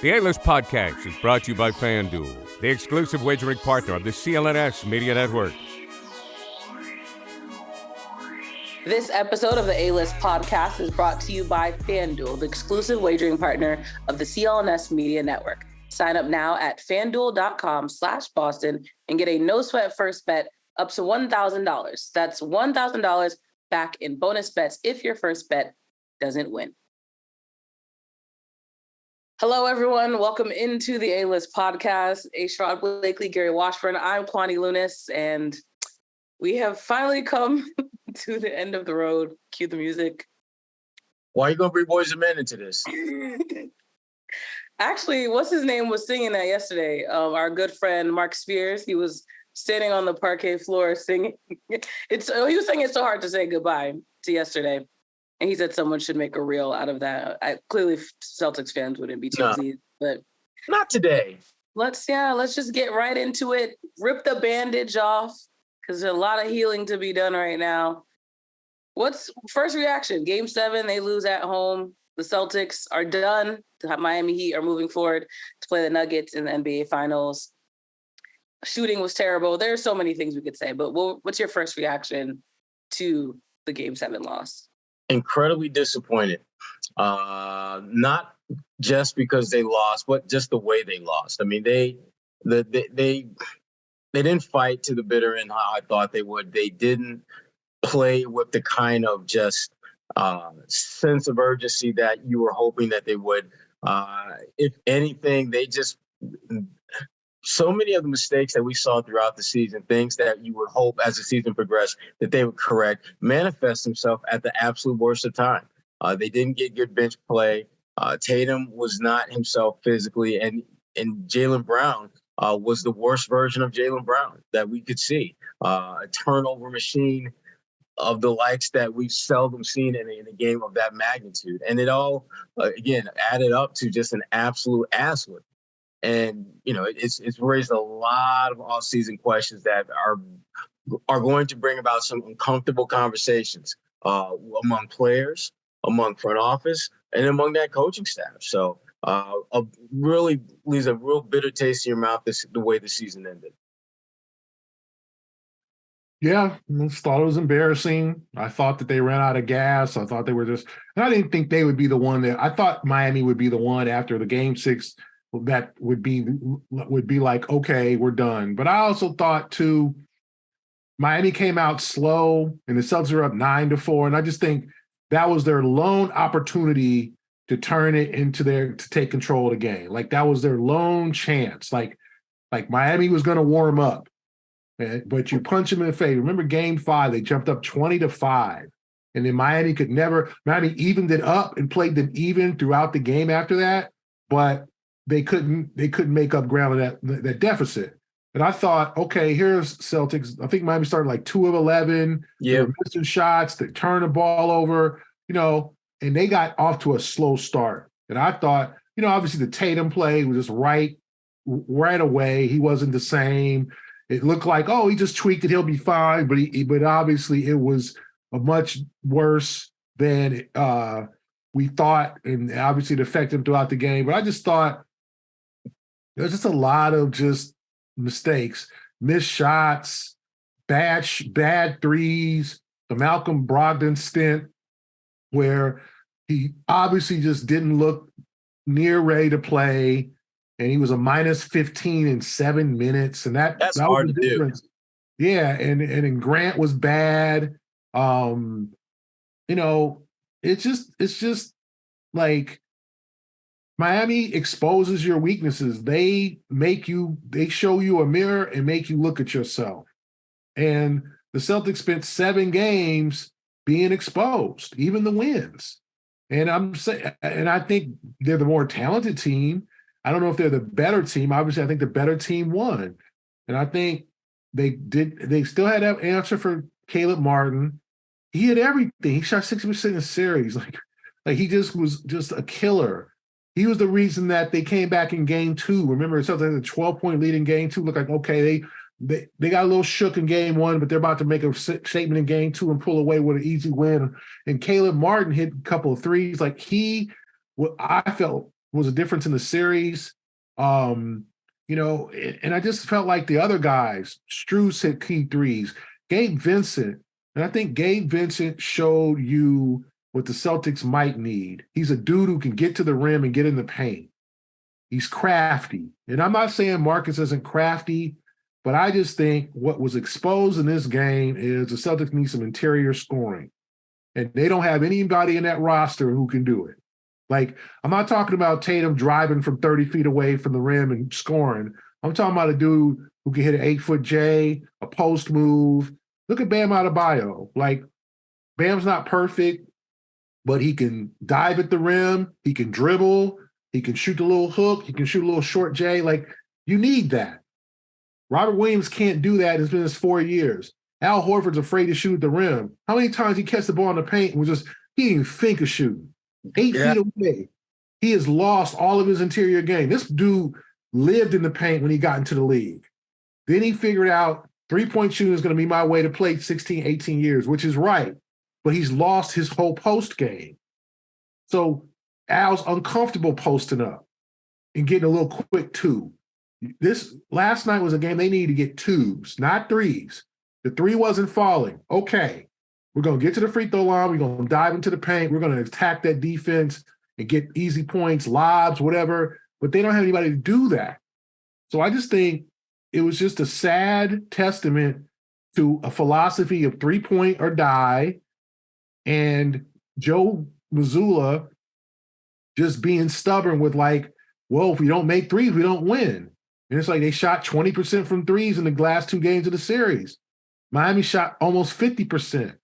The A-List Podcast is brought to you by FanDuel, the exclusive wagering partner of the CLNS Media Network. This episode of the A-List Podcast is brought to you by FanDuel, the exclusive wagering partner of the CLNS Media Network. Sign up now at FanDuel.com/Boston and get a no-sweat first bet up to $1,000. That's $1,000 back in bonus bets if your first bet doesn't win. Hello, everyone. Welcome into the A-List Podcast. Sherrod Blakely, Gary Washburn. I'm Kwani Lunis, and we have finally come to the end of the road. Cue the music. Why are you going to bring Boys and Men into this? Actually, what's his name was singing that yesterday? Our good friend, Mark Spears. He was standing on the parquet floor singing. He was saying it's so hard to say goodbye to yesterday. And he said someone should make a reel out of that. Clearly, Celtics fans wouldn't be too easy, but not today. Let's just get right into it. Rip the bandage off because there's a lot of healing to be done right now. What's first reaction? Game 7, they lose at home. The Celtics are done. The Miami Heat are moving forward to play the Nuggets in the NBA Finals. Shooting was terrible. There are so many things we could say, but what's your first reaction to the Game 7 loss? Incredibly disappointed. Not just because they lost, but just the way they lost. I mean, they didn't fight to the bitter end how I thought they would. They didn't play with the kind of just sense of urgency that you were hoping that they would. If anything, so many of the mistakes that we saw throughout the season, things that you would hope as the season progressed that they would correct, manifest themselves at the absolute worst of time. They didn't get good bench play. Tatum was not himself physically, and Jalen Brown was the worst version of Jalen Brown that we could see. A turnover machine of the likes that we've seldom seen in a game of that magnitude. And it all, again, added up to just an absolute ass whip. And, it's raised a lot of off-season questions that are going to bring about some uncomfortable conversations among players, among front office, and among that coaching staff. So really leaves a real bitter taste in your mouth the way the season ended. Yeah, I thought it was embarrassing. I thought that they ran out of gas. I thought they were and I didn't think they would be the one I thought Miami would be the one after the Game 6 that would be like, okay, we're done. But I also thought too, Miami came out slow and the Celtics are up 9-4. And I just think that was their lone opportunity to turn it into to take control of the game. Like that was their lone chance. Like Miami was going to warm up, but you punch them in the face. Remember Game 5, they jumped up 20-5. And then Miami evened it up and played them even throughout the game after that. But they couldn't make up ground on that deficit. And I thought, okay, here's Celtics. I think Miami started like 2 of 11. Yeah. They were missing shots. They turned the ball over, and they got off to a slow start. And I thought, obviously the Tatum play was just right away. He wasn't the same. It looked like, oh, he just tweaked it. He'll be fine. But obviously it was a much worse than we thought. And obviously it affected him throughout the game. But I just thought, there's just a lot of just mistakes, missed shots, bad threes, the Malcolm Brogdon stint where he obviously just didn't look near ready to play, and he was a minus 15 in 7 minutes, and that's hard to do. Yeah, and Grant was bad. It's just like Miami exposes your weaknesses. They show you a mirror and make you look at yourself. And the Celtics spent 7 games being exposed, even the wins. And I think they're the more talented team. I don't know if they're the better team. Obviously, I think the better team won. And I think they still had that answer for Caleb Martin. He had everything. He shot 60% in the series. Like he just was just a killer. He was the reason that they came back in Game 2. Remember, it was a 12-point lead in Game 2. Looked like, okay, they got a little shook in Game 1, but they're about to make a statement in Game 2 and pull away with an easy win. And Caleb Martin hit a couple of threes. Like I felt was a difference in the series. And I just felt like the other guys, Strus hit key threes, Gabe Vincent, and I think Gabe Vincent showed you what the Celtics might need. He's a dude who can get to the rim and get in the paint. He's crafty. And I'm not saying Marcus isn't crafty, but I just think what was exposed in this game is the Celtics need some interior scoring. And they don't have anybody in that roster who can do it. Like, I'm not talking about Tatum driving from 30 feet away from the rim and scoring. I'm talking about a dude who can hit an 8-foot J, a post move. Look at Bam Adebayo. Like, Bam's not perfect, but he can dive at the rim. He can dribble. He can shoot a little hook. He can shoot a little short J. Like, you need that. Robert Williams can't do that. It's been his 4 years. Al Horford's afraid to shoot at the rim. How many times he catch the ball in the paint and he didn't even think of shooting? 8 feet away. He has lost all of his interior game. This dude lived in the paint when he got into the league. Then he figured out three-point shooting is going to be my way to play 16, 18 years, which is right. But he's lost his whole post game. So Al's uncomfortable posting up and getting a little quick two. This last night was a game they needed to get twos, not threes. The three wasn't falling. Okay, we're going to get to the free throw line. We're going to dive into the paint. We're going to attack that defense and get easy points, lobs, whatever. But they don't have anybody to do that. So I just think it was just a sad testament to a philosophy of 3-point or die, and Joe Mazzulla just being stubborn with like, well, if we don't make threes, we don't win. And it's like they shot 20% from threes in the last 2 games of the series. Miami shot almost 50%,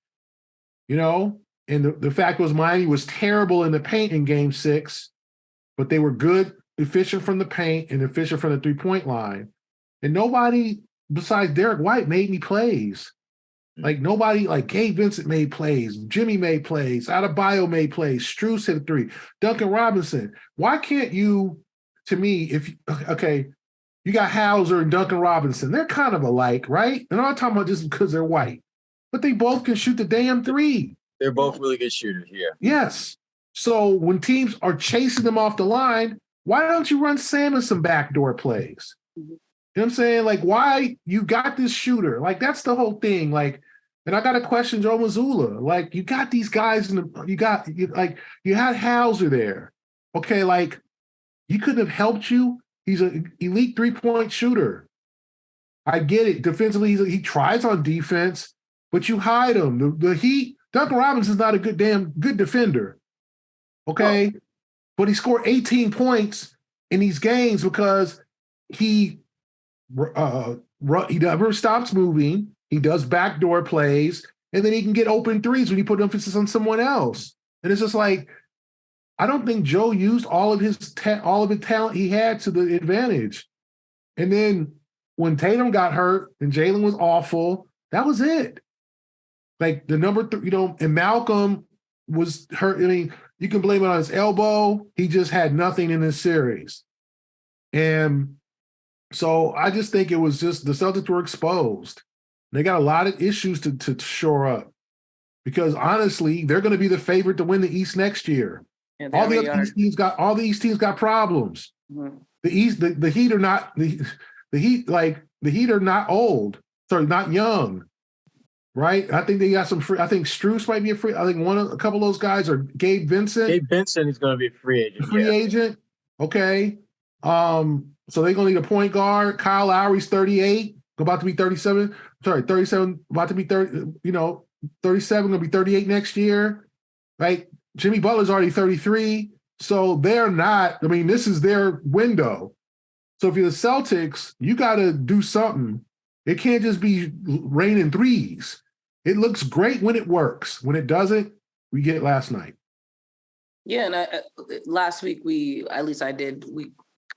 and the fact was Miami was terrible in the paint in game 6, but they were good, efficient from the paint and efficient from the 3-point line. And nobody besides Derek White made any plays. Like nobody, like Gabe Vincent made plays, Jimmy made plays, Adebayo made plays, Strus hit a 3, Duncan Robinson. Why can't you, to me, you got Hauser and Duncan Robinson. They're kind of alike, right? And I'm not talking about just because they're white, but they both can shoot the damn 3. They're both really good shooters, yeah. Yes. So when teams are chasing them off the line, why don't you run Sam in some backdoor plays? You know what I'm saying? Like, why you got this shooter? Like, that's the whole thing. Like, and I got to question Joe Mazzulla. Like, you got these guys you had Hauser there. Okay, like, he couldn't have helped you. He's an elite 3-point shooter. I get it. Defensively, he tries on defense, but you hide him. The Heat, Duncan Robinson's not a good defender. Okay? But he scored 18 points in these games because he never stops moving. He does backdoor plays, and then he can get open threes when you put emphasis on someone else. And it's just like, I don't think Joe used all of the talent he had to the advantage. And then when Tatum got hurt and Jalen was awful, that was it. Like the number 3, and Malcolm was hurt. I mean, you can blame it on his elbow. He just had nothing in this series. And so I just think it was just the Celtics were exposed. They got a lot of issues to shore up because honestly, they're going to be the favorite to win the East next year. Yeah, all the East teams got problems. Mm-hmm. The Heat are not the Heat are not old. Sorry, not young. Right? I think they got some free. I think Strus might be a free. I think a couple of those guys are Gabe Vincent. Gabe Vincent is going to be a free agent. Agent. Okay. So they're going to need a point guard. Kyle Lowry's 38, about to be 37. Sorry, 37, about to be 30. 37, going to be 38 next year. Right? Jimmy Butler's already 33. So they're not. I mean, this is their window. So if you're the Celtics, you got to do something. It can't just be raining threes. It looks great when it works. When it doesn't, we get it last night. Yeah, and last week we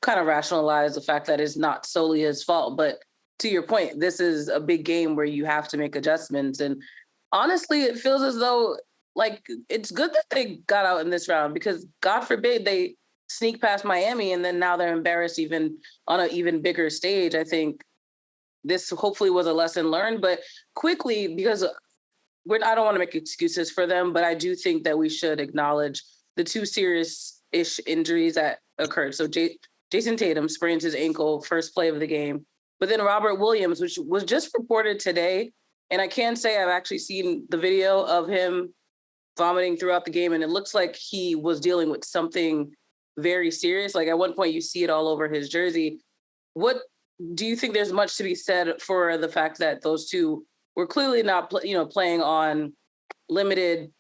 kind of rationalized the fact that it's not solely his fault. But to your point, this is a big game where you have to make adjustments. And honestly, it feels as though like it's good that they got out in this round because God forbid they sneak past Miami and then now they're embarrassed even on an even bigger stage. I think this hopefully was a lesson learned, but quickly, because I don't want to make excuses for them, but I do think that we should acknowledge the 2 serious ish injuries that occurred. So Jason Tatum sprains his ankle first play of the game, but then Robert Williams, which was just reported today, and I can say I've actually seen the video of him vomiting throughout the game, and it looks like he was dealing with something very serious. Like at one point, you see it all over his jersey. What do you think? There's much to be said for the fact that those two were clearly not, playing on limited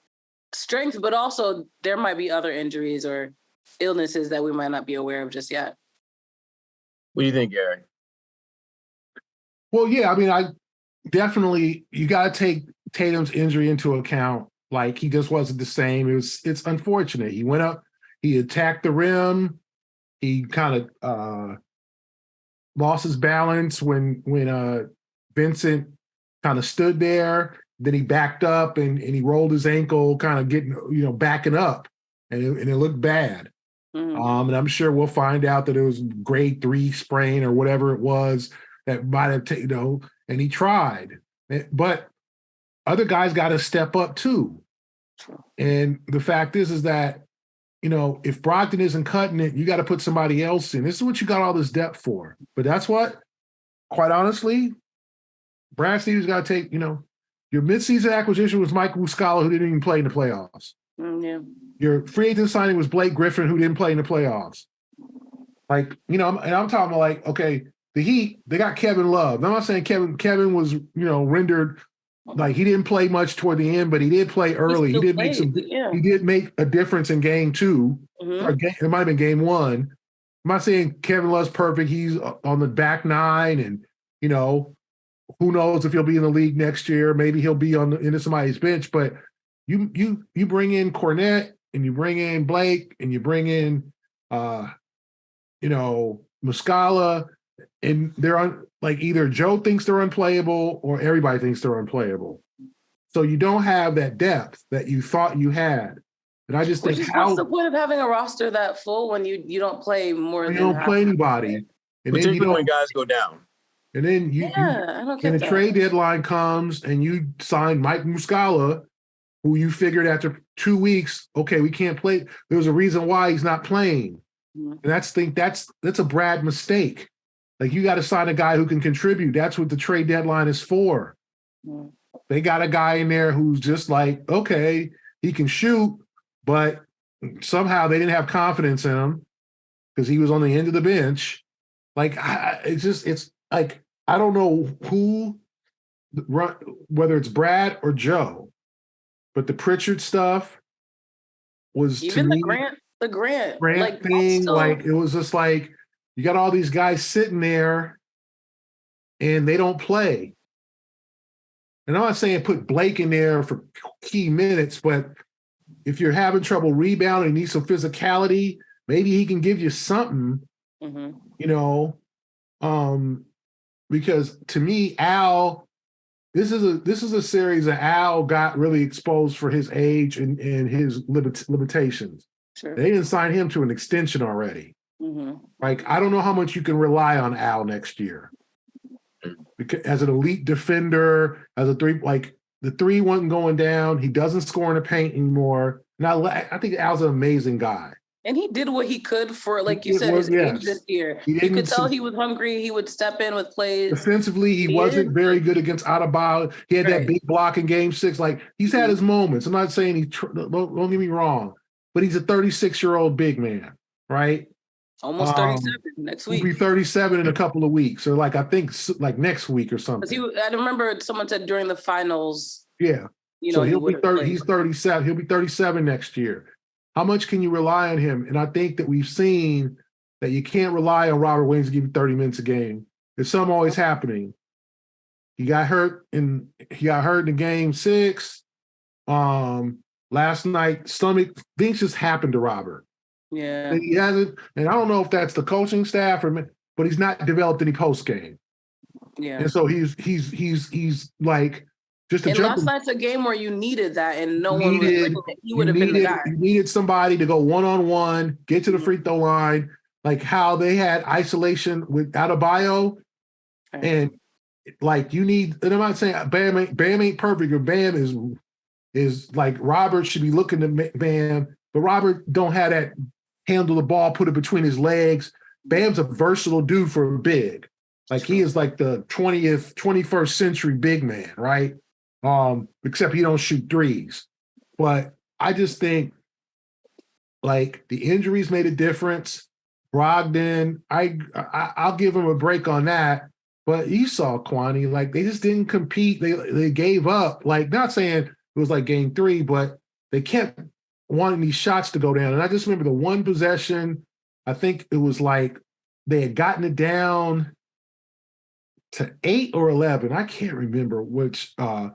strength, but also there might be other injuries or illnesses that we might not be aware of just yet. What do you think, Gary? Well, yeah, I mean, I definitely, you got to take Tatum's injury into account. Like, he just wasn't the same. It's unfortunate. He went up, he attacked the rim. He kind of lost his balance when Vincent kind of stood there. Then he backed up and he rolled his ankle, kind of getting, backing up, and it looked bad. Mm-hmm. And I'm sure we'll find out that it was grade 3 sprain or whatever it was that might have taken, and he tried. But other guys got to step up too. And the fact is that, if Brogdon isn't cutting it, you got to put somebody else in. This is what you got all this depth for. But that's what, quite honestly, Brad Stevens got to take, your midseason acquisition was Mike Muscala, who didn't even play in the playoffs. Yeah. Your free agent signing was Blake Griffin, who didn't play in the playoffs. Like, and I'm talking about, like, okay, the Heat, they got Kevin Love. I'm not saying Kevin was, rendered, like, he didn't play much toward the end, but he did play early. He did make a difference in game 2. Mm-hmm. Or it might have been game 1. I'm not saying Kevin Love's perfect. He's on the back 9, and, who knows if he'll be in the league next year. Maybe he'll be into somebody's bench. But you bring in Cornette, and you bring in Blake, and you bring in, Muscala, and they're like, either Joe thinks they're unplayable or everybody thinks they're unplayable. So you don't have that depth that you thought you had. And I just think, what's the point of having a roster that full when you don't play more than you don't play anybody, and but then when guys go down, and then I don't get and the that. trade deadline comes, and you sign Mike Muscala, who you figured after 2 weeks, okay, we can't play. There was a reason why he's not playing, and that's a Brad mistake. Like, you got to sign a guy who can contribute. That's what the trade deadline is for. They got a guy in there who's just like, okay, he can shoot, but somehow they didn't have confidence in him because he was on the end of the bench. Like, it's like, I don't know whether it's Brad or Joe, but the Pritchard stuff was, even to the me, Grant Grant thing, like, it was just like, you got all these guys sitting there and they don't play. And I'm not saying put Blake in there for key minutes, but if you're having trouble rebounding and need some physicality, maybe he can give you something, because to me, Al, this is a series that Al got really exposed for his age and his limitations. Sure. They didn't sign him to an extension already. Like, I don't know how much you can rely on Al next year. Because as an elite defender, as a 3, like, the 3 wasn't going down. He doesn't score in the paint anymore. Now, I think Al's an amazing guy. And he did what he could for, like you said, his age this year. You could tell he was hungry. He would step in with plays. Defensively, he wasn't very good against Adebayo. He had that big block in game 6. Like, he's had his moments. I'm not saying don't get me wrong, but he's a 36-year-old big man, right? Almost 37 next week. He'll be 37 in a couple of weeks, or I think next week or something. I remember someone said during the finals. Yeah. So he'll be 30. He's 37. He'll be 37 next year. How much can you rely on him? And I think that we've seen that you can't rely on Robert Williams to give you 30 minutes a game. There's something always happening. He got hurt in game 6. Last night, things just happened to Robert. Yeah. And he hasn't, and I don't know if that's the coaching staff but he's not developed any post game. Yeah. And so he's like, just a and last night's a game where you needed that, and no one was he would have been the guy. You needed somebody to go one-on-one, get to the free throw line, like how they had isolation with Adebayo, and like you need. And I'm not saying Bam ain't perfect, or Bam is like Robert should be looking to Bam, but Robert don't have that handle the ball, put it between his legs. Bam's a versatile dude for a big. Like he is like the 21st century big man, right? Except he don't shoot threes. But I just think like the injuries made a difference. Brogdon, I'll give him a break on that. But you saw Kwani, like they just didn't compete. They gave up. Like not saying it was like game 3, but they kept wanting these shots to go down. And I just remember the one possession, I think it was like they had gotten it down to 8 or 11. I can't remember which. And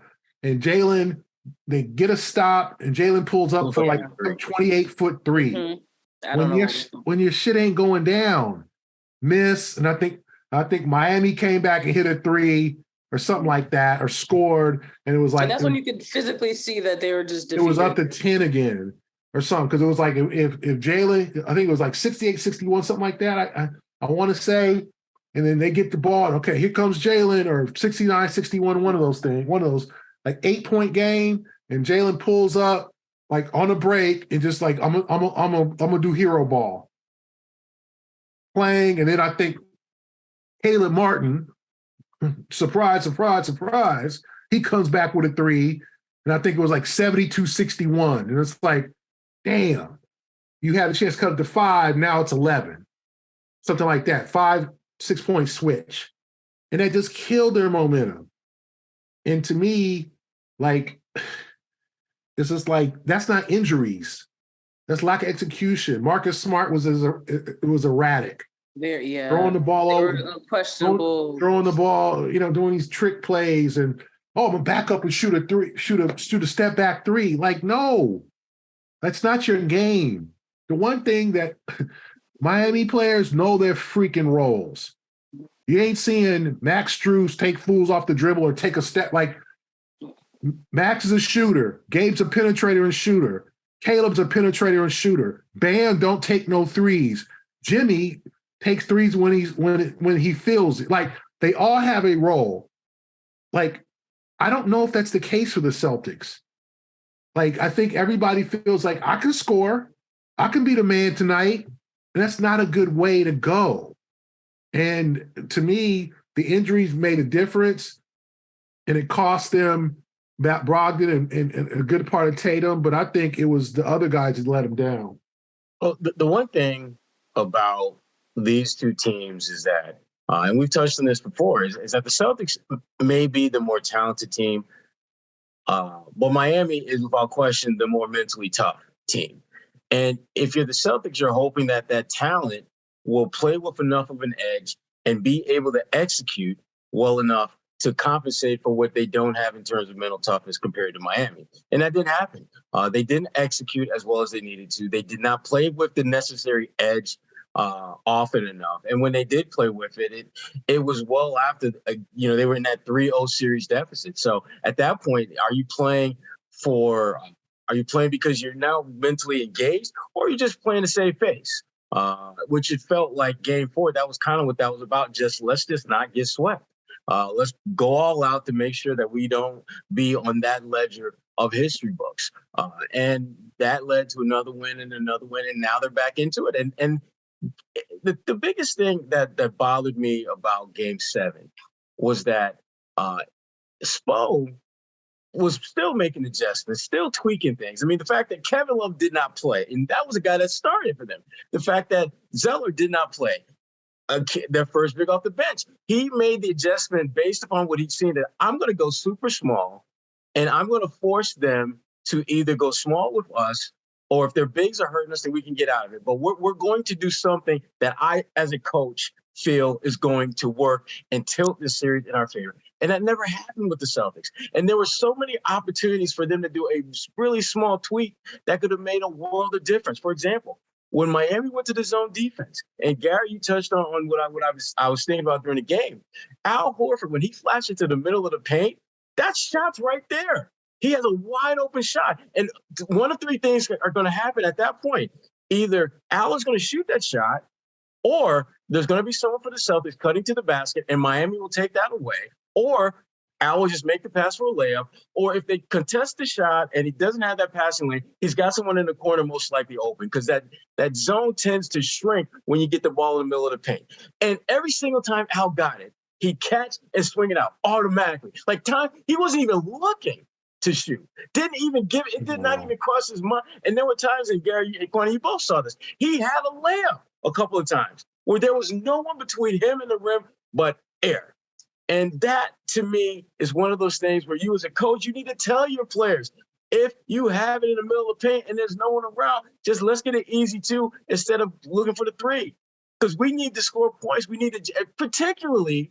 Jalen, they get a stop, and Jalen pulls up for like a 28-foot three. Mm-hmm. When your shit ain't going down, miss. And I think Miami came back and hit a 3 or something like that, or scored, and it was like. And that's when you could physically see that they were just defeated. It was up to 10 again or something, because it was like if Jalen, I think it was like 68-61, something like that. I want to say, and then they get the ball, and okay, here comes Jalen, or 69-61, one of those like 8-point game, and Jalen pulls up like on a break and just like I'm gonna do hero ball playing, and then I think Caleb Martin, surprise, he comes back with a 3, and I think it was like 72-61, and it's like, damn, you had a chance to cut it to 5, now it's 11, something like that, 5-6-point switch, and that just killed their momentum. And to me, like, it's just like, that's not injuries. That's lack of execution. Marcus Smart was erratic. There, yeah. Throwing the ball over. Questionable. Throwing the ball, doing these trick plays, and I'm gonna back up and shoot a step back 3. Like, no, that's not your game. The one thing that Miami players know their freaking roles. You ain't seeing Max Strus take fools off the dribble or take a step. Like, Max is a shooter. Gabe's a penetrator and shooter. Caleb's a penetrator and shooter. Bam don't take no threes. Jimmy takes threes when he feels it. Like, they all have a role. Like, I don't know if that's the case for the Celtics. Like, I think everybody feels like I can score, I can be the man tonight, and that's not a good way to go. And to me, the injuries made a difference, and it cost them that Brogdon and a good part of Tatum, but I think it was the other guys that let him down. Well, the one thing about these two teams is that, and we've touched on this before, is that the Celtics may be the more talented team, but Miami is without question the more mentally tough team. And if you're the Celtics, you're hoping that that talent will play with enough of an edge and be able to execute well enough to compensate for what they don't have in terms of mental toughness compared to Miami. And that didn't happen. They didn't execute as well as they needed to. They did not play with the necessary edge often enough. And when they did play with it, it was well after, they were in that 3-0 series deficit. So at that point, are you playing because you're now mentally engaged, or are you just playing to save face? Which it felt like game 4, that was kind of what that was about. Let's just not get swept. Let's go all out to make sure that we don't be on that ledger of history books. And that led to another win, and now they're back into it. And the biggest thing that bothered me about game 7 was that Spo was still making adjustments, still tweaking things. I mean, the fact that Kevin Love did not play, and that was a guy that started for them. The fact that Zeller did not play, their first big off the bench. He made the adjustment based upon what he'd seen, that I'm going to go super small, and I'm going to force them to either go small with us, or if their bigs are hurting us, then we can get out of it. But we're going to do something that I, as a coach, feel is going to work and tilt this series in our favor. And that never happened with the Celtics. And there were so many opportunities for them to do a really small tweak that could have made a world of difference. For example, when Miami went to the zone defense, and Gary, you touched on what I was thinking about during the game. Al Horford, when he flashed into the middle of the paint, that shot's right there. He has a wide open shot. And one of 3 things are going to happen at that point. Either Al is going to shoot that shot, or there's going to be someone for the Celtics cutting to the basket, and Miami will take that away. Or Al will just make the pass for a layup, or if they contest the shot and he doesn't have that passing lane, he's got someone in the corner most likely open because that zone tends to shrink when you get the ball in the middle of the paint. And every single time Al got it, he'd catch and swing it out automatically. Like he wasn't even looking to shoot. Didn't even give it. It did not even cross his mind. And there were times, and Gary and Kwani, you both saw this. He had a layup a couple of times where there was no one between him and the rim but air. And that, to me, is one of those things where you as a coach, you need to tell your players, if you have it in the middle of the paint and there's no one around, just let's get an easy 2 instead of looking for the 3. Because we need to score points. We need to, particularly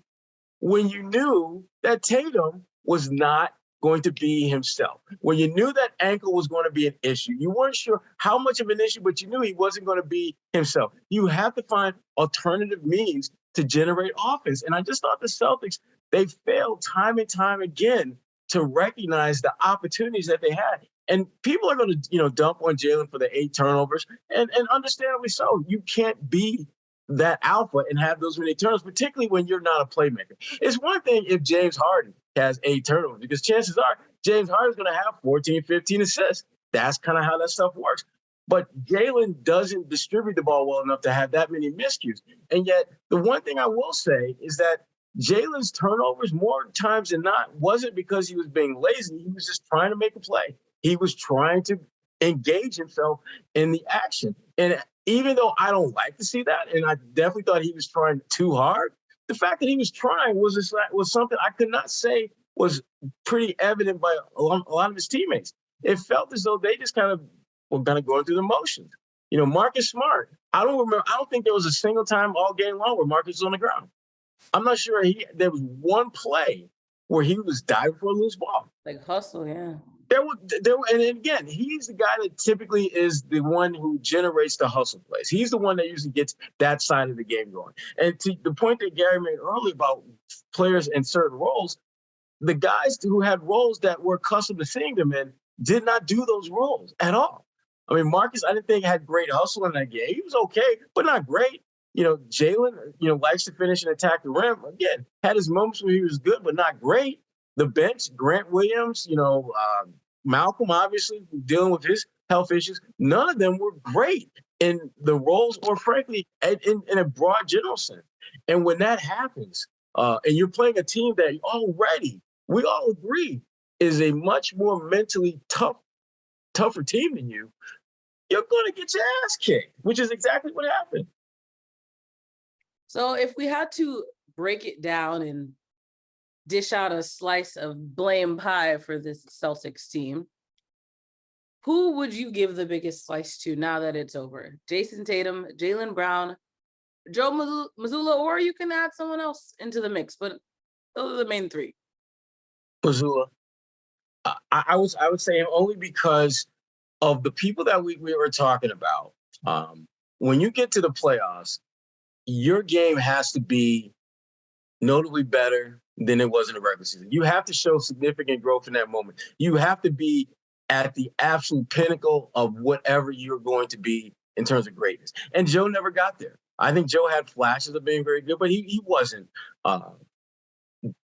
when you knew that Tatum was not going to be himself. When you knew that ankle was going to be an issue. You weren't sure how much of an issue, but you knew he wasn't going to be himself. You have to find alternative means to generate offense. And I just thought the Celtics, they failed time and time again to recognize the opportunities that they had. And people are going to, dump on Jalen for the 8 turnovers, and understandably so. You can't be that alpha and have those many turnovers, particularly when you're not a playmaker. It's one thing if James Harden has 8 turnovers, because chances are James Harden's going to have 14, 15 assists. That's kind of how that stuff works. But Jalen doesn't distribute the ball well enough to have that many miscues. And yet, the one thing I will say is that Jalen's turnovers, more times than not, wasn't because he was being lazy. He was just trying to make a play. He was trying to engage himself in the action. And even though I don't like to see that, and I definitely thought he was trying too hard, the fact that he was trying was something I could not say was pretty evident by a lot of his teammates. It felt as though they just kind of were kind of going through the motions. Marcus Smart, I don't think there was a single time all game long where Marcus was on the ground. I'm not sure there was one play where he was diving for a loose ball. Like hustle, yeah. And again, he's the guy that typically is the one who generates the hustle plays. He's the one that usually gets that side of the game going. And to the point that Gary made earlier about players in certain roles, the guys who had roles that were accustomed to seeing them in did not do those roles at all. I mean, Marcus, I didn't think had great hustle in that game. He was okay, but not great. Jalen, likes to finish and attack the rim. Again, had his moments where he was good, but not great. The bench, Grant Williams, Malcolm, obviously, dealing with his health issues. None of them were great in the roles or, frankly, in a broad general sense. And when that happens, and you're playing a team that already, we all agree, is a much more mentally tougher team than you, you're going to get your ass kicked, which is exactly what happened. So if we had to break it down and dish out a slice of blame pie for this Celtics team, who would you give the biggest slice to now that it's over? Jason Tatum, Jalen Brown, Joe Mazzulla, or you can add someone else into the mix, but those are the main 3. Mazzulla. I would say only because of the people that we were talking about. When you get to the playoffs, your game has to be notably better than it was in the regular season. You have to show significant growth in that moment. You have to be at the absolute pinnacle of whatever you're going to be in terms of greatness. And Joe never got there. I think Joe had flashes of being very good, but he wasn't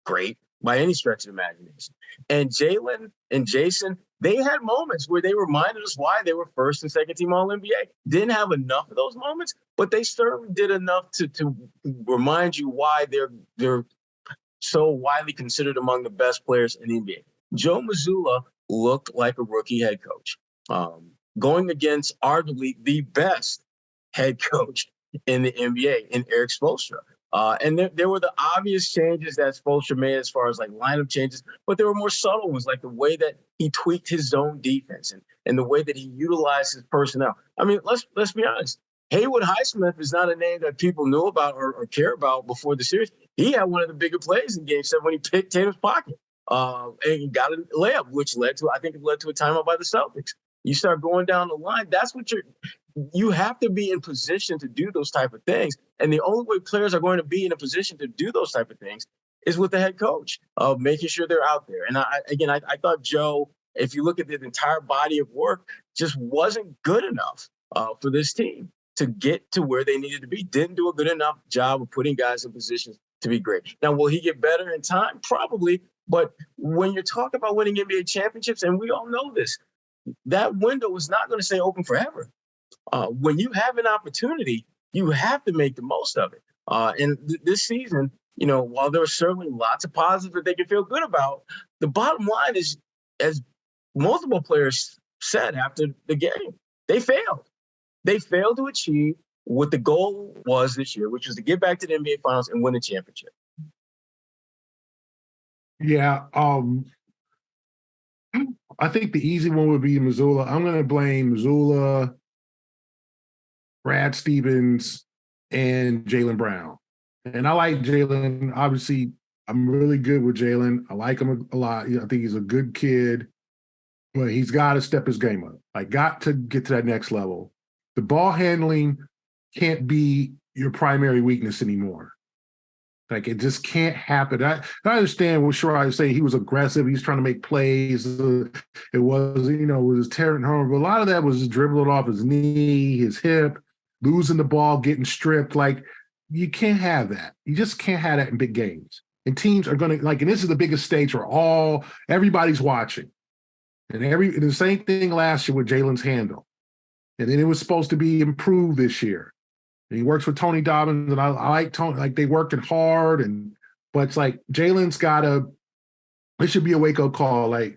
great by any stretch of the imagination. And Jalen and Jason, they had moments where they reminded us why they were first and second team All-NBA. Didn't have enough of those moments, but they certainly did enough to remind you why they're so widely considered among the best players in the NBA. Joe Mazzulla looked like a rookie head coach, going against arguably the best head coach in the NBA in Eric Spoelstra. And there were the obvious changes that Spoelstra made as far as like lineup changes, but there were more subtle ones, like the way that he tweaked his zone defense and the way that he utilized his personnel. I mean, let's be honest. Haywood Highsmith is not a name that people knew about or care about before the series. He had one of the bigger plays in Game 7 when he picked Tatum's pocket and got a layup, which led to a timeout by the Celtics. You start going down the line. That's what you have to be in position to do those type of things. And the only way players are going to be in a position to do those type of things is with the head coach of making sure they're out there. And I thought Joe, if you look at the entire body of work, just wasn't good enough for this team to get to where they needed to be. Didn't do a good enough job of putting guys in positions to be great. Now, will he get better in time? Probably, But when you're talking about winning NBA championships, and we all know this, that window is not going to stay open forever. When you have an opportunity, you have to make the most of it. This season, while there are certainly lots of positives that they can feel good about, the bottom line is, as multiple players said after the game, they failed. They failed to achieve what the goal was this year, which was to get back to the NBA Finals and win a championship. Yeah, I think the easy one would be Mazzulla. I'm going to blame Mazzulla, Brad Stevens, and Jalen Brown. And I like Jalen. Obviously, I'm really good with Jalen. I like him a lot. I think he's a good kid, but he's got to step his game up. Got to get to that next level. The ball handling can't be your primary weakness anymore. It just can't happen. I understand what Sherrod is saying. He was aggressive. He's trying to make plays. It was, it was tearing home. But a lot of that was just dribbling off his knee, his hip, losing the ball, getting stripped. You can't have that. You just can't have that in big games. And teams are going to, and this is the biggest stage where everybody's watching. And the same thing last year with Jalen's handle. And then it was supposed to be improved this year. And he works with Tony Dobbins, and I like Tony. They working hard, but it's Jalen's it should be a wake-up call. Get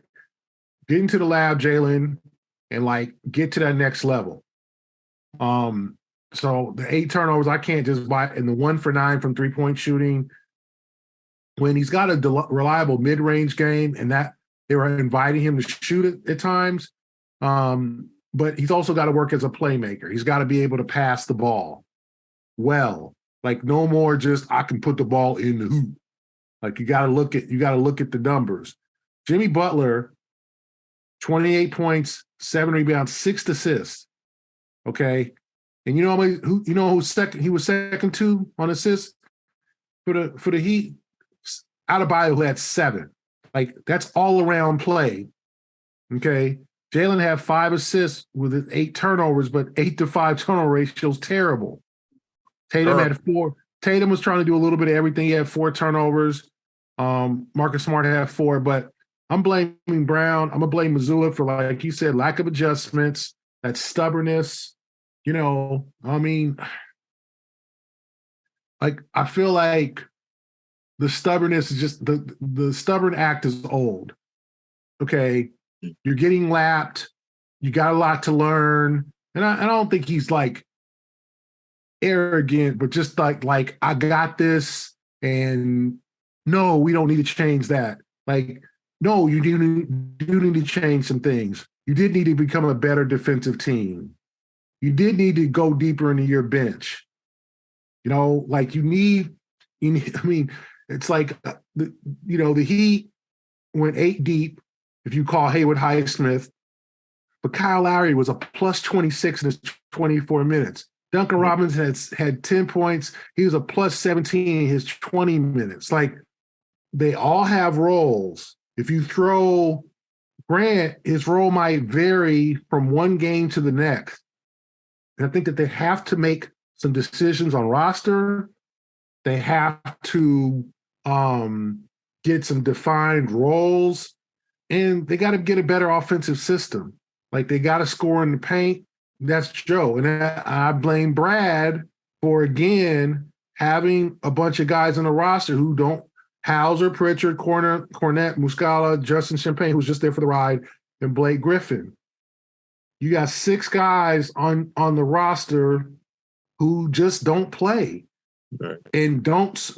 into the lab, Jalen, and get to that next level. So the 8 turnovers, I can't just buy, and the 1 for 9 from 3-point shooting. When he's got a reliable mid-range game, and that they were inviting him to shoot it at times, but he's also got to work as a playmaker. He's got to be able to pass the ball well. No more just I can put the ball in the hoop. You got to look at the numbers. Jimmy Butler, 28 points, 7 rebounds, 6 assists. Okay, and who's second? He was second to on assists for the Heat. Adebayo, who had 7. That's all around play. Okay, Jalen had 5 assists with his 8 turnovers, but 8-to-5 turnover ratio is terrible. Tatum had 4. Tatum was trying to do a little bit of everything. He had 4 turnovers. Marcus Smart had 4, but I'm blaming Brown. I'm going to blame Mazzulla for, like you said, lack of adjustments, that stubbornness. I feel like the stubbornness is just the stubborn act is old. Okay, you're getting lapped. You got a lot to learn. And I don't think he's arrogant, but just like I got this, and no, we don't need to change that. No, you do need to change some things. You did need to become a better defensive team. You did need to go deeper into your bench. It's the Heat went 8 deep, if you call Haywood Highsmith, but Kyle Lowry was a plus 26 in his 24 minutes. Duncan Robinson had 10 points. He was a plus 17 in his 20 minutes. They all have roles. If you throw Grant, his role might vary from one game to the next. And I think that they have to make some decisions on roster. They have to get some defined roles, and they got to get a better offensive system. They got to score in the paint. That's Joe. And I blame Brad for, again, having a bunch of guys on the roster who don't – Hauser, Pritchard, Cornette, Muscala, Justin Champagne, who's just there for the ride, and Blake Griffin. You got 6 guys on the roster who just don't play. Right. And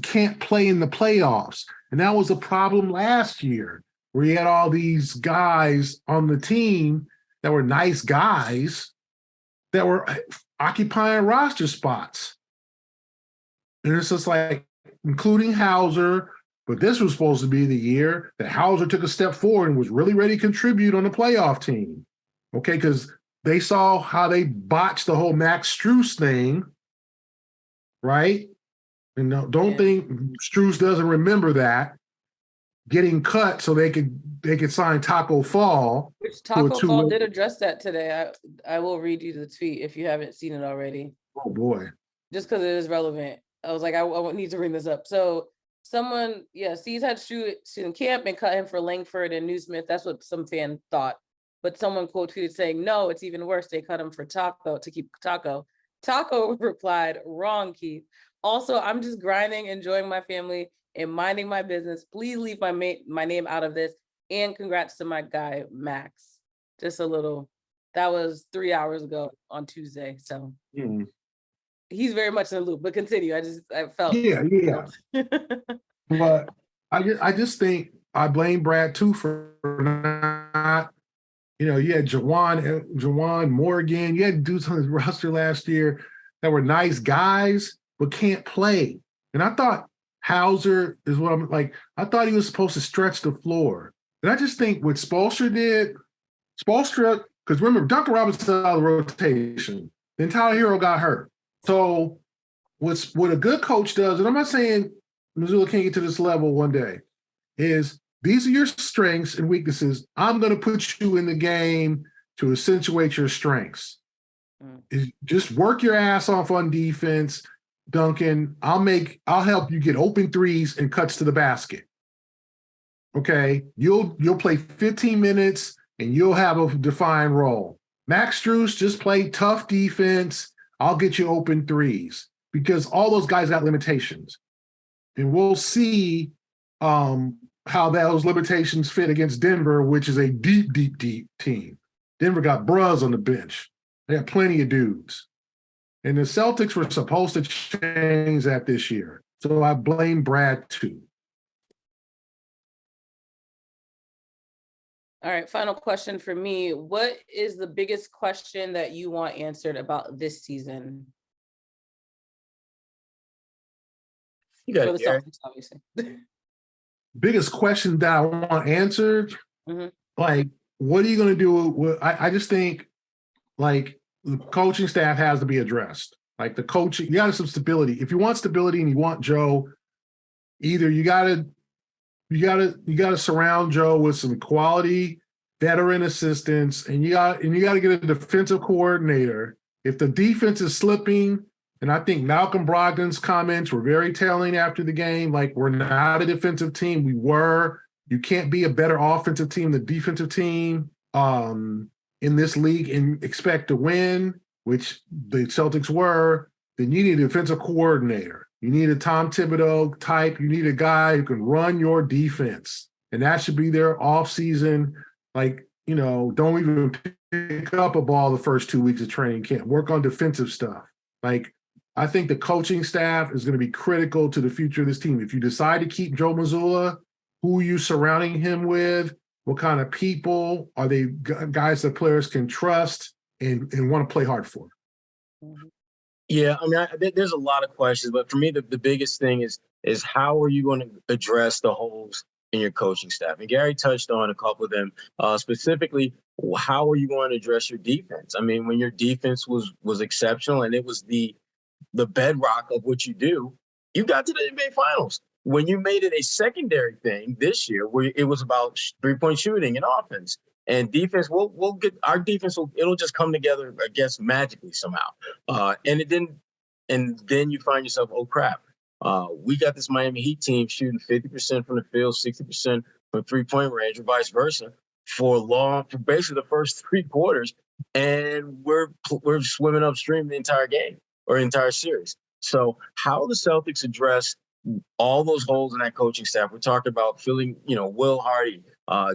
can't play in the playoffs. And that was a problem last year, where you had all these guys on the team that were nice guys that were occupying roster spots. And it's just including Hauser, but this was supposed to be the year that Hauser took a step forward and was really ready to contribute on the playoff team. Okay, because they saw how they botched the whole Max Strus thing, right? And don't think Strus doesn't remember that getting cut so they could sign Taco Fall. Which Taco Fall did address that today. I will read you the tweet if you haven't seen it already. Oh boy! Just because it is relevant, I was I need to bring this up. So Someone, C's had student camp and cut him for Langford and Newsmith. That's what some fan thought. But someone quote tweeted saying, no, it's even worse. They cut him for Taco to keep Taco. Taco replied, wrong, Keith. Also, I'm just grinding, enjoying my family, and minding my business. Please leave my name out of this. And congrats to my guy, Max. Just a little, that was 3 hours ago on Tuesday. So he's very much in the loop, but continue. I felt. Yeah. But I just think I blame Brad too for not, you had Jawan Morgan, you had dudes on his roster last year that were nice guys, but can't play. And I thought Hauser is what I'm like, I thought he was supposed to stretch the floor. And I just think what Spoelstra did, because remember, Duncan Robinson out of the rotation, then Tyler Hero got hurt. So what a good coach does, and I'm not saying Mazzulla can't get to this level one day, is these are your strengths and weaknesses. I'm going to put you in the game to accentuate your strengths. Just work your ass off on defense, Duncan. I'll help you get open threes and cuts to the basket. Okay, you'll play 15 minutes and you'll have a defined role. Max Strus, just play tough defense. I'll get you open threes, because all those guys got limitations. And we'll see how those limitations fit against Denver, which is a deep, deep, deep team. Denver got bros on the bench. They have plenty of dudes. And the Celtics were supposed to change that this year. So I blame Brad too. All right, final question for me. What is the biggest question that you want answered about this season? You got for the it, Gary. Celtics, obviously. Biggest question that I want answered, like, what are you going to do? I just think, like, the coaching staff has to be addressed. Like, the coaching, you got some stability. If you want stability and you want Joe, either you got to surround Joe with some quality veteran assistants, and you got to get a defensive coordinator. If the defense is slipping, and I think Malcolm Brogdon's comments were very telling after the game, like, we're not a defensive team. We were. You can't be a better offensive team than defensive team in this league and expect to win, which the Celtics were. Then you need a defensive coordinator. You need a Tom Thibodeau type. You need a guy who can run your defense. And that should be their offseason. Like, don't even pick up a ball the first 2 weeks of training camp. Work on defensive stuff. Like, I think the coaching staff is going to be critical to the future of this team. If you decide to keep Joe Mazzulla, who are you surrounding him with? What kind of people? Are they guys that players can trust and want to play hard for? Yeah, I mean, there's a lot of questions, but for me, the biggest thing is how are you going to address the holes in your coaching staff? And Gary touched on a couple of them. Specifically, how are you going to address your defense? I mean, when your defense was exceptional and it was the bedrock of what you do, you got to the NBA Finals. When you made it a secondary thing this year, where it was about 3-point shooting and offense and defense, we'll get our defense. It'll just come together, I guess, magically somehow. And it didn't. And then you find yourself, oh crap, we got this Miami Heat team shooting 50% from the field, 60% from 3-point range, or vice versa, for basically the first 3 quarters, and we're swimming upstream the entire game or entire series. So how the Celtics address all those holes in that coaching staff? We're talking about filling, Will Hardy,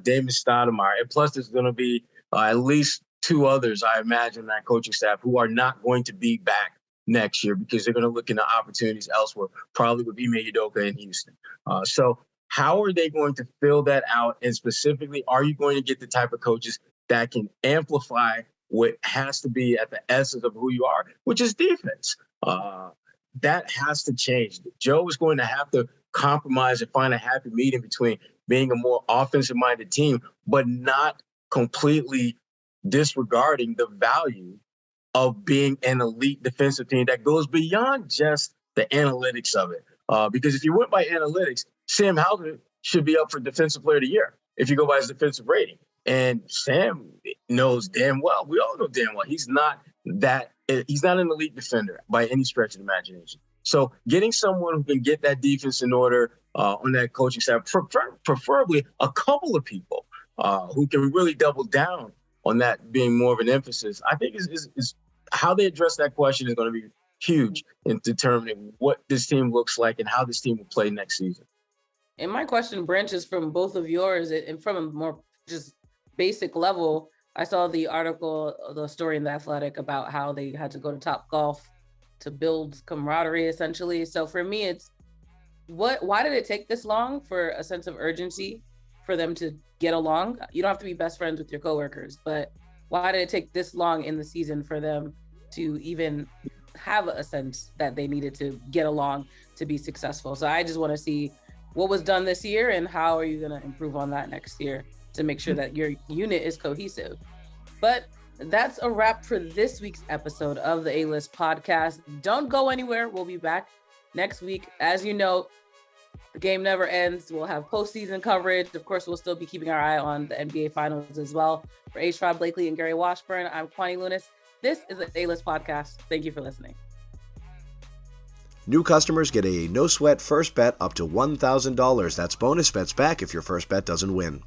Damon Stoudemire, and plus there's going to be at least 2 others, I imagine, in that coaching staff who are not going to be back next year because they're going to look into opportunities elsewhere, probably with Ime Udoka in Houston. So how are they going to fill that out? And specifically, are you going to get the type of coaches that can amplify what has to be at the essence of who you are, which is defense? That has to change. Joe is going to have to compromise and find a happy medium between being a more offensive-minded team, but not completely disregarding the value of being an elite defensive team that goes beyond just the analytics of it. Because if you went by analytics, Sam Hauser should be up for Defensive Player of the Year if you go by his defensive rating. And Sam knows damn well, we all know damn well, he's not an elite defender by any stretch of the imagination. So getting someone who can get that defense in order on that coaching staff, preferably a couple of people who can really double down on that being more of an emphasis, I think is how they address that question is going to be huge in determining what this team looks like and how this team will play next season. And my question branches from both of yours and from a more just basic level. I saw the article, the story in The Athletic about how they had to go to Topgolf to build camaraderie, essentially. So for me, it's why did it take this long for a sense of urgency for them to get along? You don't have to be best friends with your coworkers, but why did it take this long in the season for them to even have a sense that they needed to get along to be successful? So I just want to see what was done this year and how are you going to improve on that next year to make sure that your unit is cohesive. But that's a wrap for this week's episode of the A-List podcast. Don't go anywhere. We'll be back next week. As you know, the game never ends. We'll have postseason coverage. Of course, we'll still be keeping our eye on the NBA Finals as well. For Sherrod Blakely and Gary Washburn, I'm Kwani Lunis. This is the A-List podcast. Thank you for listening. New customers get a no-sweat first bet up to $1,000. That's bonus bets back if your first bet doesn't win.